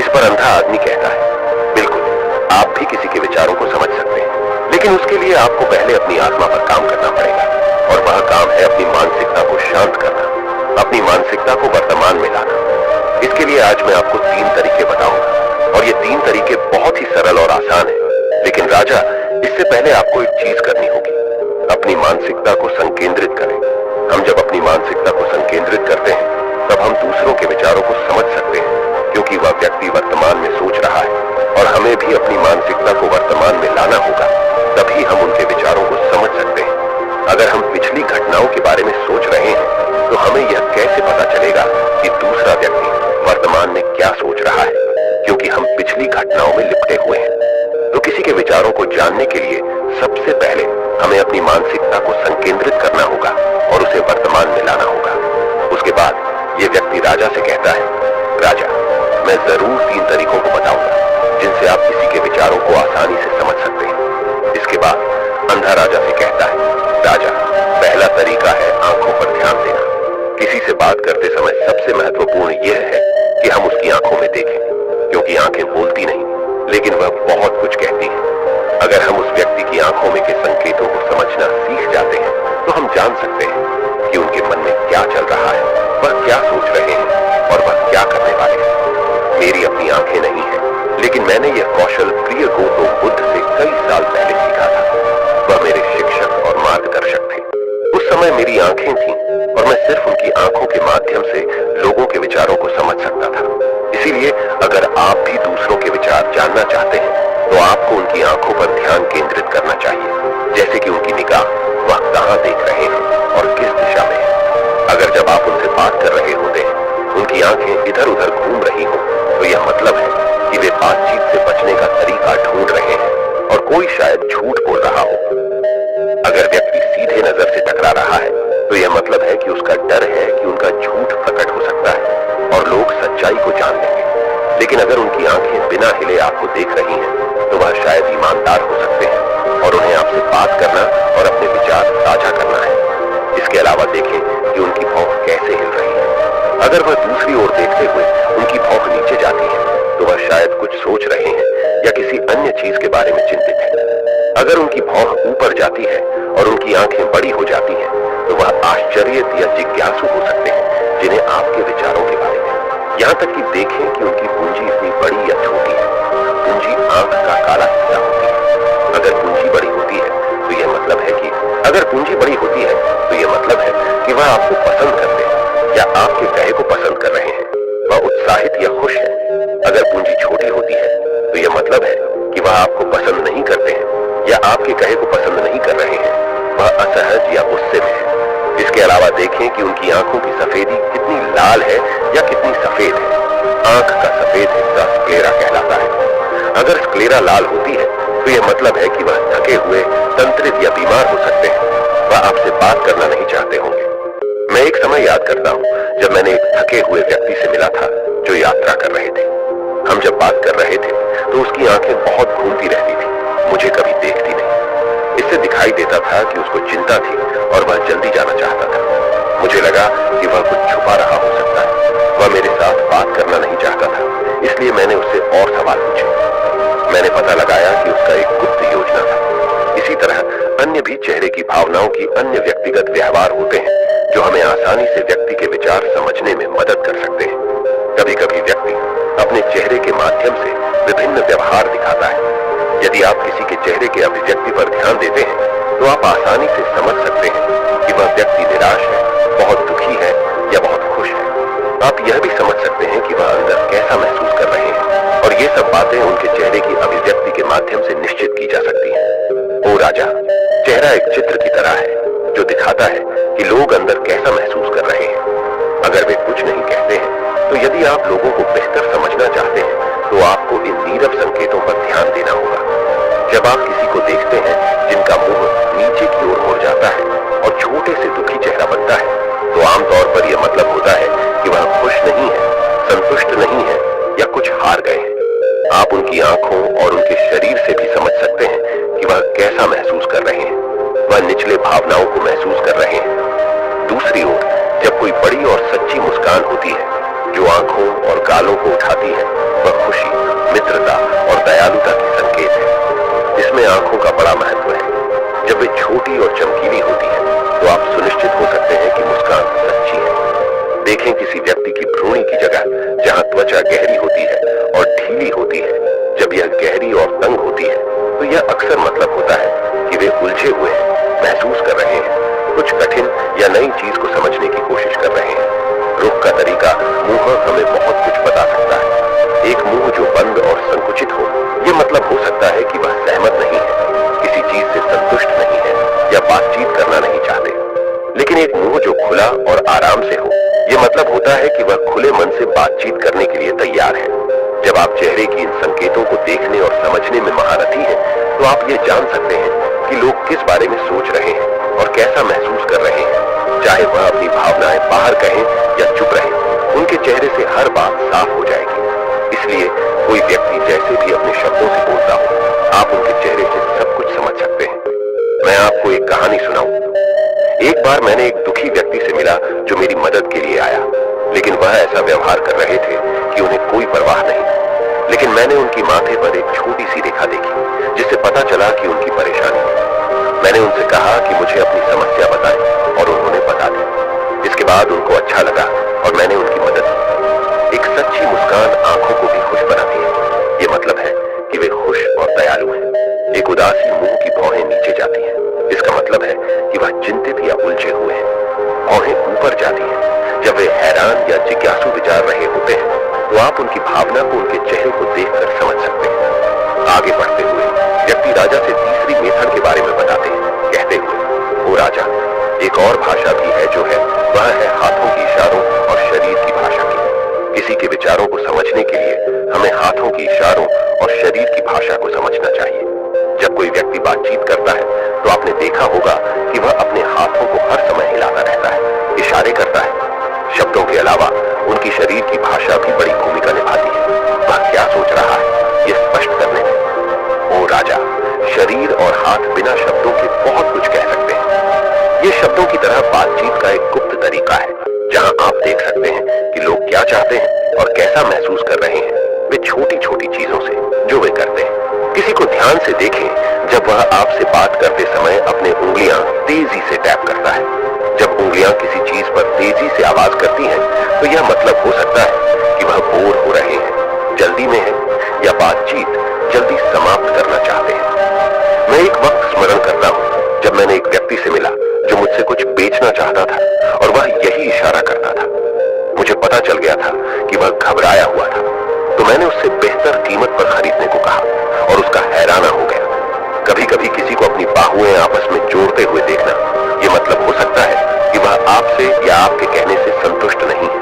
इस पर अंधा आदमी कहता है, बिल्कुल, आप भी किसी के विचारों को समझ सकते हैं, लेकिन उसके लिए आपको पहले अपनी आत्मा पर काम करना पड़ेगा, और वह काम है अपनी मानसिकता को शांत करना, अपनी मानसिकता को वर्तमान में लाना। इसके लिए आज मैं आपको 3 तरीके बताऊंगा, और ये 3 तरीके बहुत ही सरल और आसान है। लेकिन राजा, इससे पहले आपको एक चीज करनी होगी, अपनी मानसिकता को संकेंद्रित करें। हम जब अपनी मानसिकता को संकेंद्रित करते हैं, तब हम दूसरों के विचारों को समझ सकते हैं, क्योंकि वह व्यक्ति वर्तमान में सोच रहा है, और हमें भी अपनी मानसिकता को वर्तमान में लाना होगा, तभी हम उनके विचारों को समझ सकते हैं। अगर हम पिछली घटनाओं के बारे में सोच रहे हैं, तो हमें यह कैसे पता चलेगा कि दूसरा व्यक्ति वर्तमान में क्या सोच रहा है, क्योंकि हम पिछली घटनाओं में लिपटे हुए हैं। तो किसी के विचारों को जानने के लिए सबसे पहले हमें अपनी मानसिकता को संकेंद्रित करना होगा और उसे वर्तमान में लाना होगा। उसके बाद ये व्यक्ति राजा से कहता है, राजा, मैं जरूर 3 तरीकों को बताऊंगा जिनसे आप किसी के विचारों को आसानी से समझ सकते हैं। इसके बाद अंधा राजा से कहता है, राजा, पहला तरीका है आंखों पर ध्यान देना। किसी से बात करते समय सबसे महत्वपूर्ण यह है कि हम उसकी आंखों में देखें, क्योंकि आंखें बोलती नहीं, लेकिन वह बहुत कुछ कहती हैं। अगर हम उस व्यक्ति की आंखों में के संकेतों को समझना सीख जाते हैं, तो हम जान सकते हैं कि उनके मन में क्या चल रहा है, वह क्या सोच रहे हैं और वह क्या करने वाले हैं। मेरी अपनी आंखें नहीं है, लेकिन मैंने यह कौशल प्रिय गौतम बुद्ध से कई साल पहले सीखा था। वह मेरे शिक्षक और मार्गदर्शक थे। उस समय मेरी आंखें थीं और मैं सिर्फ उनकी आंखों के माध्यम से लोगों के विचारों को समझ सकता था। इसीलिए अगर आप भी दूसरों के विचार जानना चाहते हैं, तो आपको उनकी आंखों पर ध्यान केंद्रित करना चाहिए, जैसे कि उनकी निगाह वह कहां देख रहे हैं और किस दिशा में है। अगर जब आप उनसे बात कर रहे होते हैं, उनकी आंखें इधर उधर घूम रही हो, तो यह मतलब है कि वे बातचीत से बचने का तरीका ढूंढ रहे हैं और कोई शायद झूठ बोल रहा हो। अगर व्यक्ति सीधे नजर से टकरा रहा है, तो यह मतलब है कि उसका डर है कि उनका झूठ प्रकट हो सकता है और लोग सच्चाई को जान लेंगे। लेकिन अगर उनकी आंखें बिना हिले आपको देख रही हैं, तो वह शायद ईमानदार हो सकते हैं और उन्हें आपसे बात करना और अपने विचार साझा करना है। इसके अलावा देखें कि उनकी भौं कैसे हिल रही है। अगर वह दूसरी ओर देखते हुए उनकी भौं नीचे जाती है, तो वह शायद कुछ सोच रहे हैं या किसी अन्य चीज के बारे में चिंतित है। अगर उनकी भौं ऊपर जाती है और उनकी आंखें बड़ी हो जाती हैं, तो वह आश्चर्यित या जिज्ञासु हो सकते हैं जिन्हें आपके विचारों के बारे में। यहाँ तक कि देखें कि उनकी पूंजी इतनी बड़ी या छोटी है। पूंजी आंख का काला हिस्सा होती है। अगर पूंजी बड़ी होती है, तो यह मतलब है कि वह आपको पसंद करते हैं या आपके कहे को पसंद कर रहे हैं। वह उत्साहित या खुश है। अगर पूंजी छोटी होती है, तो यह मतलब है कि वह आपको पसंद नहीं करते हैं या आपके कहे को पसंद नहीं कर रहे हैं। वह असहज या गुस्से में है। इसके अलावा देखें कि उनकी आंखों की सफेदी कितनी लाल है या कितनी सफेद है। आंख का सफेद हिस्सा स्क्लेरा कहलाता है। अगर स्क्लेरा लाल होती है, तो यह मतलब है कि वह थके हुए, तंत्रित या बीमार हो सकते हैं। वह आपसे बात करना नहीं चाहते होंगे। मैं एक समय याद करता हूँ जब मैंने एक थके हुए व्यक्ति से मिला था जो यात्रा कर रहे थे। हम जब बात कर रहे थे तो उसकी आंखें बहुत घूमती रहती थी, मुझे कभी देखती नहीं। इससे दिखाई देता था कि उसको चिंता थी और वह जल्दी जाना चाहता था। मुझे लगा कि वह कुछ छुपा रहा हो सकता है। वह मेरे साथ बात करना नहीं चाहता था, इसलिए मैंने उससे और सवाल पूछे। मैंने पता लगाया कि उसका एक गुप्त योजना था। इसी तरह अन्य भी चेहरे की भावनाओं की अन्य व्यक्तिगत व्यवहार होते हैं जो हमें आसानी से व्यक्ति के विचार समझने में मदद कर सकते हैं। कभी कभी व्यक्ति अपने चेहरे के माध्यम से विभिन्न व्यवहार दिखाता है। यदि आप किसी के चेहरे के अभिव्यक्ति पर ध्यान देते हैं, तो आप आसानी से समझ सकते हैं कि वह व्यक्ति निराश है, बहुत दुखी है या बहुत खुश है। आप यह भी समझ सकते हैं कि वह अंदर कैसा महसूस कर रहे हैं, और ये सब बातें उनके चेहरे की अभिव्यक्ति के माध्यम से निश्चित की जा सकती हैं। ओ राजा, चेहरा एक चित्र की तरह है जो दिखाता है कि लोग अंदर कैसा महसूस कर रहे हैं। अगर वे कुछ नहीं कहते हैं, तो यदि आप लोगों को बेहतर समझना चाहते हैं, तो आपको इन नीरव संकेतों पर ध्यान देना होगा। जब आप किसी को देखते हैं जिनका मुंह नीचे की ओर मुड़ जाता है और छोटे से दुखी चेहरा बनता है, तो आमतौर पर यह मतलब होता है कि वह खुश नहीं है, संतुष्ट नहीं है या कुछ हार गए हैं। आप उनकी आंखों और उनके शरीर से भी समझ सकते हैं कि वह कैसा महसूस कर रहे हैं। वह निचले भावनाओं को महसूस कर रहे हैं। दूसरी ओर जब कोई बड़ी और सच्ची मुस्कान होती है जो आंखों और गालों को उठाती है, वह खुशी जब वे छोटी और चमकीली होती है तो आप सुनिश्चित हो सकते हैं कि मुस्कान सच्ची है। देखें किसी व्यक्ति की भ्रूणी की जगह जहां त्वचा गहरी होती है और ढीली होती है, जब यह गहरी और तंग होती है तो यह अक्सर मतलब होता है कि वे उलझे हुए हैं, महसूस कर रहे हैं, कुछ कठिन या नई चीज को समझने की कोशिश कर रहे हैं। रुख का तरीका मुंह हमें बहुत कुछ बता सकता है। एक मुंह जो बंद और संकुचित हो, यह मतलब हो सकता है कि वह सहमत नहीं है, किसी चीज से संतुष्ट नहीं है या बातचीत करना नहीं चाहते। लेकिन एक मुंह जो खुला और आराम से हो, यह मतलब होता है कि वह खुले मन से बातचीत करने के लिए तैयार है। जब आप चेहरे की इन संकेतों को देखने और समझने में महारथी हैं, तो आप ये जान सकते हैं कि लोग किस बारे में सोच रहे हैं और कैसा महसूस कर रहे हैं। चाहे वह अपनी भावनाएं बाहर कहें या चुप रहें, उनके चेहरे से हर बात साफ हो जाएगी। इसलिए कोई व्यक्ति जैसे भी अपने शब्दों से बोलता हो, आप उनके चेहरे से सब कुछ समझ सकते हैं। मैं आपको एक कहानी सुनाऊं। एक बार मैंने एक दुखी व्यक्ति से मिला जो मेरी मदद के लिए आया, लेकिन वह ऐसा व्यवहार कर रहे थे कि उन्हें कोई परवाह नहीं। लेकिन मैंने उनकी माथे पर एक छोटी सी रेखा देखी, जिससे पता चला कि उनकी परेशानी है। मैंने उनसे कहा कि मुझे अपनी समस्या बताएं और उन्होंने बता दी। इसके बाद उनको अच्छा लगा और मैंने उनकी मदद की। एक सच्ची मुस्कान आंखों को भी खुश बनाती है। ये मतलब है कि वे खुश और दयालु हैं। एक उदासी मुंह की भौहें नीचे जाती हैं। इसका मतलब है कि वह चिंतित या उलझे हुए हैं। भौहें ऊपर जाती हैं जब वे हैरान या जिज्ञासु विचार रहे होते हैं, तो आप उनकी भावना को उनके चेहरे को देखकर समझ सकते हैं। आगे बढ़ते हुए व्यक्ति राजा से तीसरी मेथड के बारे में बताते हैं, कहते हुए, ओ राजा, एक और भाषा भी है जो है, वह है हाथों के इशारों और शरीर की भाषा की। किसी के विचारों को समझने के लिए हमें हाथों के इशारों और शरीर की भाषा को समझना चाहिए। जब कोई व्यक्ति बातचीत करता है तो आपने देखा होगा कि वह अपने हाथों को हर समय हिलाता रहता है, इशारे करता है। शब्दों के अलावा उनकी शरीर की भाषा भी बड़ी भूमिका निभाती है। वह क्या सोच रहा है, यह स्पष्ट करने में। ओ राजा, शरीर और हाथ बिना शब्दों के बहुत कुछ कह सकते हैं। ये शब्दों की तरह बातचीत का एक गुप्त तरीका है, जहां आप देख सकते हैं कि लोग क्या चाहते हैं और कैसा महसूस कर रहे हैं, वे छोटी छोटी चीजों से जो वे करते हैं। किसी को ध्यान से देखें जब वह आपसे बात करते समय अपने उंगलियां तेजी से टैप करता है। जब उंगलियां किसी चीज पर तेजी से आवाज करती हैं, तो यह मतलब हो सकता है कि वह बोर हो रहे हैं, जल्दी में है या बातचीत जल्दी समाप्त करना चाहते हैं। मैं एक वक्त स्मरण करता हूँ जब मैंने एक व्यक्ति से मिला जो मुझसे कुछ बेचना चाहता था और वह यही इशारा करता था। मुझे पता चल गया था कि वह घबराया हुआ था, तो मैंने उससे बेहतर कीमत पर खरीदने को कहा और उसका हैराना हो गया। कभी कभी किसी को अपनी बाहुएं आपस में जोड़ते हुए देखना, यह मतलब हो सकता है कि वह आपसे या आपके कहने से संतुष्ट नहीं है।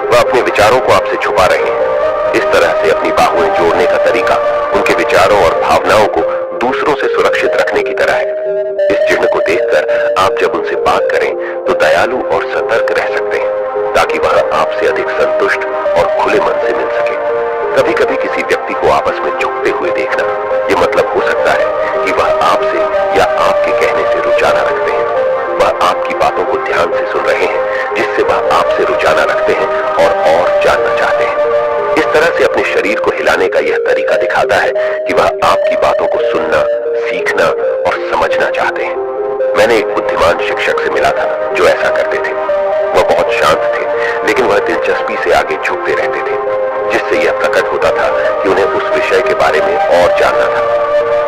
वह अपने विचारों को आपसे छुपा रहे हैं। इस तरह से अपनी बाहुएं जोड़ने का तरीका उनके विचारों और भावनाओं को दूसरों से सुरक्षित रखने की तरह है। इस चिन्ह को देखकर आप जब उनसे बात करें तो दयालु और सतर्क रह सकते हैं, ताकि वह आपसे अधिक संतुष्ट और खुले मन से मिल सके। कभी कभी किसी व्यक्ति को आपस में झुकते हुए देखना, यह मतलब हो सकता है कि वह आपसे या आपके कहने से रुझाना रखते हैं। वह आपकी बातों को ध्यान से सुन रहे हैं, जिससे वह आपसे रुझाना रखते हैं और जानना चाहते हैं। इस तरह से अपने शरीर को हिलाने का यह तरीका दिखाता है कि वह आपकी बातों को सुनना, सीखना और समझना चाहते हैं। मैंने एक बुद्धिमान शिक्षक से मिला था जो ऐसा करते थे। वह बहुत शांत थे, लेकिन वह दिलचस्पी से आगे झुकते रहते थे, जिससे यह प्रकट होता था कि उन्हें उस विषय के बारे में और जानना था।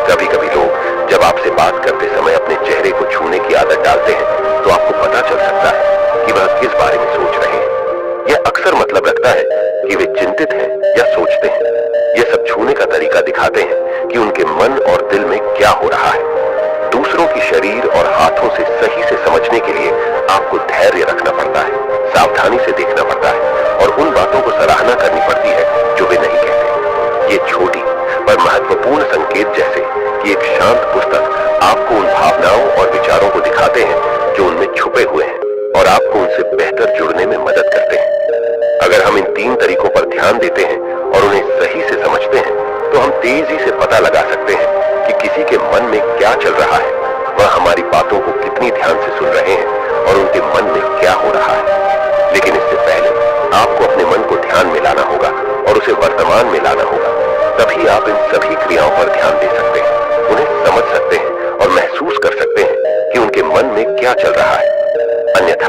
कभी कभी लोग जब आपसे बात करते समय अपने चेहरे को छूने की आदत डालते हैं, तो आपको पता चल सकता है कि वह किस बारे में सोच रहे हैं। यह अक्सर मतलब रखता है कि वे चिंतित हैं या सोचते हैं। यह सब छूने का तरीका दिखाते हैं कि उनके मन और दिल में क्या हो रहा है। दूसरों की शरीर और हाथों से सही से समझने के लिए आपको धैर्य रखना पड़ता है, सावधानी से देखना पड़ता है और उन बातों को सराहना करनी पड़ती है जो वे नहीं कहते। ये छोटी पर महत्वपूर्ण संकेत, जैसे कि एक शांत पुस्तक, आपको उन भावनाओं और विचारों को दिखाते हैं जो उनमें छुपे हुए हैं और आपको उनसे बेहतर जुड़ने में मदद करते हैं। अगर हम इन 3 तरीकों पर ध्यान देते हैं और उन्हें सही से समझते हैं, तो हम तेजी से पता लगा सकते हैं कि किसी के मन में क्या चल रहा है, वह हमारी बातों को कितनी ध्यान से सुन रहे हैं और उनके मन में क्या हो रहा है। लेकिन इससे पहले आपको अपने मन को ध्यान में लाना होगा और उसे वर्तमान में लाना होगा। तभी आप इन सभी क्रियाओं पर ध्यान दे सकते हैं, उन्हें समझ सकते हैं और महसूस कर सकते हैं क्या चल रहा है। अन्यथा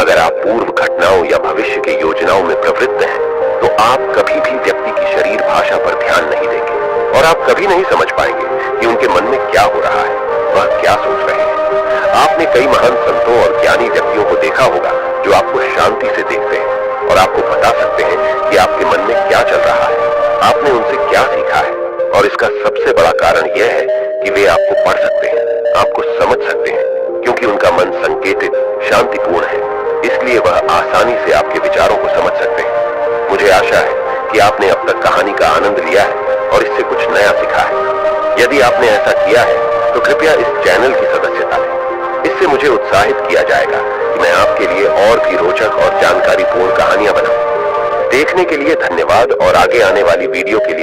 अगर आप पूर्व घटनाओं या भविष्य की योजनाओं में प्रवृत्त हैं, तो आप कभी भी व्यक्ति की शरीर भाषा पर ध्यान नहीं देंगे और आप कभी नहीं समझ पाएंगे कि उनके मन में क्या हो रहा है, वह क्या सोच रहे हैं। आपने कई महान संतों और ज्ञानी व्यक्तियों को देखा होगा जो आपको शांति से देखते हैं और आपको बता सकते हैं कि आपके मन में क्या चल रहा है, आपने उनसे क्या सीखा है। और इसका सबसे बड़ा कारण यह है कि वे आपको पढ़ सकते हैं, आपको समझ सकते हैं, क्योंकि उनका मन संकेतित शांतिपूर्ण है, इसलिए वह आसानी से आपके विचारों को समझ सकते हैं। मुझे आशा है कि आपने अब तक कहानी का आनंद लिया है और इससे कुछ नया सीखा है। यदि आपने ऐसा किया है तो कृपया इस चैनल की सदस्यता लें। इससे मुझे उत्साहित किया जाएगा कि मैं आपके लिए और भी रोचक और जानकारीपूर्ण कहानियां बनाऊं। देखने के लिए धन्यवाद और आगे आने वाली वीडियो के